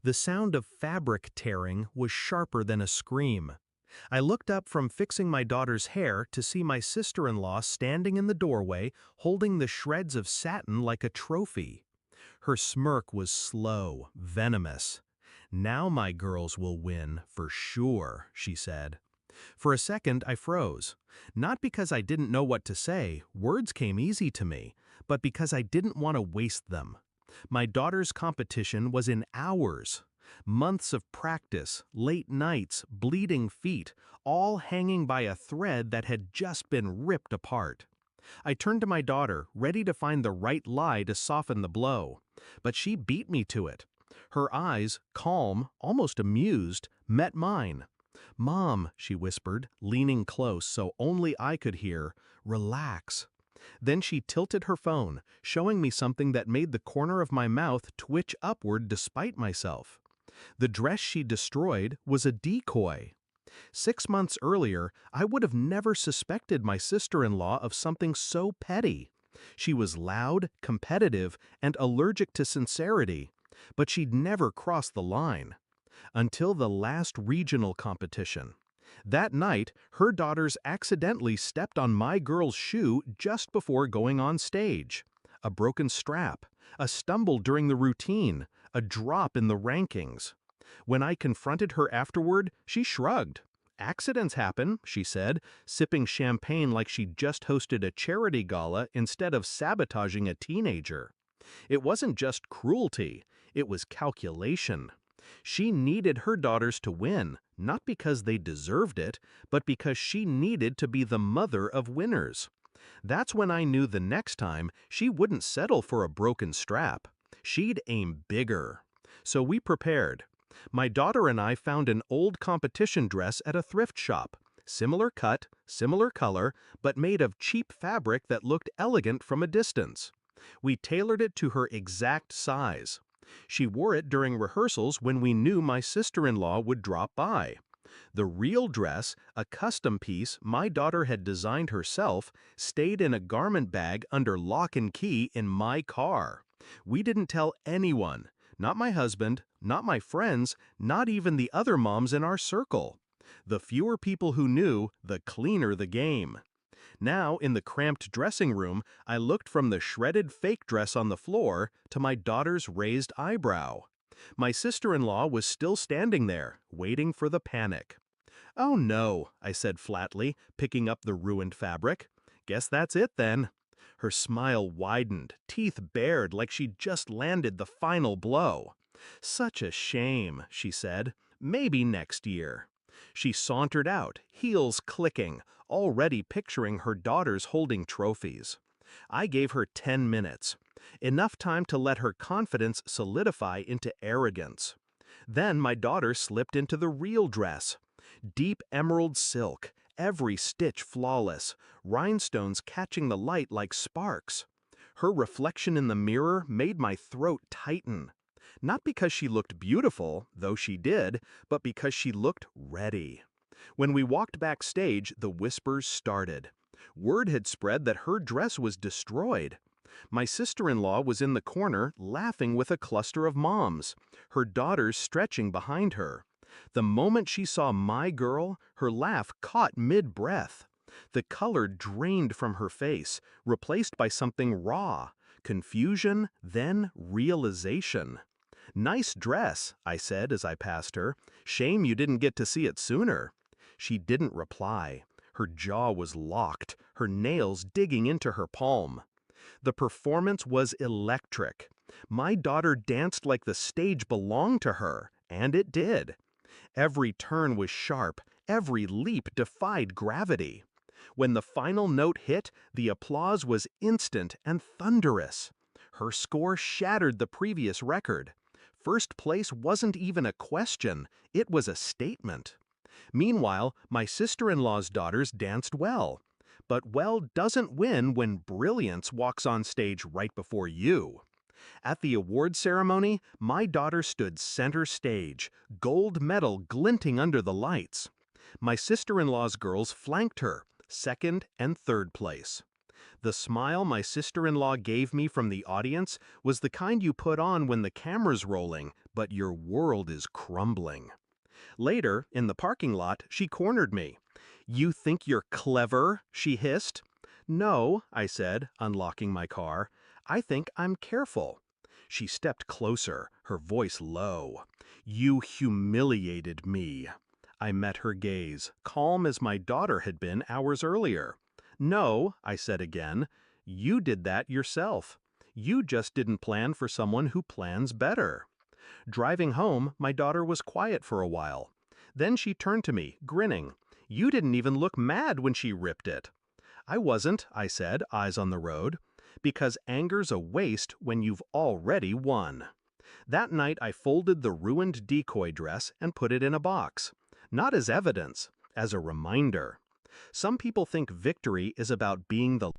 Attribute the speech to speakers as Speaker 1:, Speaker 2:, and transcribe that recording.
Speaker 1: The sound of fabric tearing was sharper than a scream. I looked up from fixing my daughter's hair to see my sister-in-law standing in the doorway, holding the shreds of satin like a trophy. Her smirk was slow, venomous. "Now my girls will win, for sure," she said. For a second, I froze. Not because I didn't know what to say, words came easy to me, but because I didn't want to waste them. My daughter's competition was in hours. Months of practice, late nights, bleeding feet, all hanging by a thread that had just been ripped apart. I turned to my daughter, ready to find the right lie to soften the blow. But she beat me to it. Her eyes, calm, almost amused, met mine. "Mom," she whispered, leaning close so only I could hear, "relax." Then she tilted her phone, showing me something that made the corner of my mouth twitch upward despite myself. The dress she destroyed was a decoy. 6 months earlier, I would have never suspected my sister-in-law of something so petty. She was loud, competitive, and allergic to sincerity, but she'd never crossed the line. Until the last regional competition. That night, her daughters accidentally stepped on my girl's shoe just before going on stage. A broken strap, a stumble during the routine, a drop in the rankings. When I confronted her afterward, she shrugged. "Accidents happen," she said, sipping champagne like she'd just hosted a charity gala instead of sabotaging a teenager. It wasn't just cruelty, it was calculation. She needed her daughters to win, not because they deserved it, but because she needed to be the mother of winners. That's when I knew the next time she wouldn't settle for a broken strap. She'd aim bigger. So we prepared. My daughter and I found an old competition dress at a thrift shop. Similar cut, similar color, but made of cheap fabric that looked elegant from a distance. We tailored it to her exact size. She wore it during rehearsals when we knew my sister-in-law would drop by. The real dress, a custom piece my daughter had designed herself, stayed in a garment bag under lock and key in my car. We didn't tell anyone, not my husband, not my friends, not even the other moms in our circle. The fewer people who knew, the cleaner the game. Now, in the cramped dressing room, I looked from the shredded fake dress on the floor to my daughter's raised eyebrow. My sister-in-law was still standing there, waiting for the panic. "Oh no," I said flatly, picking up the ruined fabric. "Guess that's it then." Her smile widened, teeth bared like she'd just landed the final blow. "Such a shame," she said. "Maybe next year." She sauntered out, heels clicking, already picturing her daughters holding trophies. I gave her 10 minutes, enough time to let her confidence solidify into arrogance. Then my daughter slipped into the real dress. Deep emerald silk, every stitch flawless, rhinestones catching the light like sparks. Her reflection in the mirror made my throat tighten. Not because she looked beautiful, though she did, but because she looked ready. When we walked backstage, the whispers started. Word had spread that her dress was destroyed. My sister-in-law was in the corner, laughing with a cluster of moms, her daughters stretching behind her. The moment she saw my girl, her laugh caught mid-breath. The color drained from her face, replaced by something raw. Confusion, then realization. "Nice dress," I said as I passed her. "Shame you didn't get to see it sooner." She didn't reply. Her jaw was locked, her nails digging into her palm. The performance was electric. My daughter danced like the stage belonged to her, and it did. Every turn was sharp, every leap defied gravity. When the final note hit, the applause was instant and thunderous. Her score shattered the previous record. First place wasn't even a question, it was a statement. Meanwhile, my sister-in-law's daughters danced well. But well doesn't win when brilliance walks on stage right before you. At the award ceremony, my daughter stood center stage, gold medal glinting under the lights. My sister-in-law's girls flanked her, second and third place. The smile my sister-in-law gave me from the audience was the kind you put on when the camera's rolling, but your world is crumbling. Later, in the parking lot, she cornered me. "You think you're clever?" she hissed. "No," I said, unlocking my car. "I think I'm careful." She stepped closer, her voice low. "You humiliated me." I met her gaze, calm as my daughter had been hours earlier. "No," I said again, "you did that yourself. You just didn't plan for someone who plans better." Driving home, my daughter was quiet for a while. Then she turned to me, grinning. "You didn't even look mad when she ripped it." "I wasn't," I said, eyes on the road. "Because anger's a waste when you've already won." That night I folded the ruined decoy dress and put it in a box. Not as evidence, as a reminder. Some people think victory is about being the